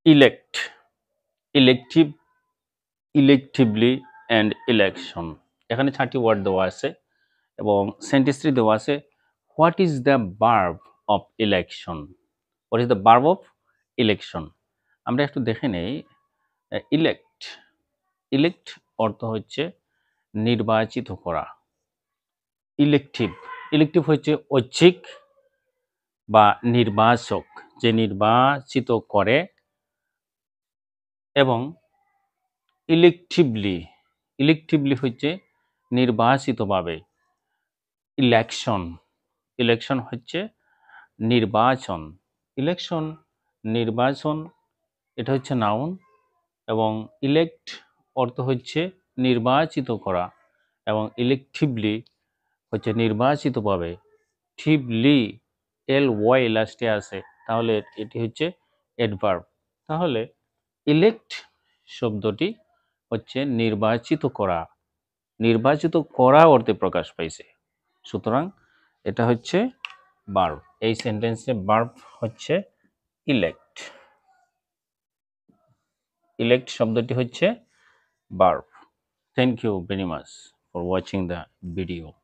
Elect, elective, electively and election. এখানে 4টি word দেওয়া আছে এবং সেন্টেন্সটি দেওয়া আছে। What is the verb of election? What is the verb of election? আমরা একটু দেখে নেই। ইলেক্ট, ইলেক্ট অর্থ হচ্ছে নির্বাচিত করা। ইলেকটিভ, ইলেকটিভ হচ্ছে ঐচ্ছিক বা নির্বাচক, যে নির্বাচিত করে। এবং ইলেকটিভলি, ইলেকটিভলি হচ্ছে নির্বাচিতভাবে। ইলেকশন, ইলেকশন হচ্ছে নির্বাচন। ইলেকশন, নির্বাচন, এটা হচ্ছে নাউন। এবং ইলেক্ট অর্থ হচ্ছে নির্বাচিত করা এবং ইলেকটিভলি হচ্ছে নির্বাচিতভাবে। টিভলি, এল ওয়াই লাস্টে আছে, তাহলে এটি হচ্ছে অ্যাডভার্ব। তাহলে ইলেক্ট শব্দটি হচ্ছে নির্বাচিত করা, নির্বাচিত করা অর্থে প্রকাশ পাইছে। সুতরাং এটা হচ্ছে ভার্ব। এই সেন্টেন্সে ভার্ব হচ্ছে ইলেক্ট। ইলেক্ট শব্দটি হচ্ছে verb. Thank you very much for watching the video.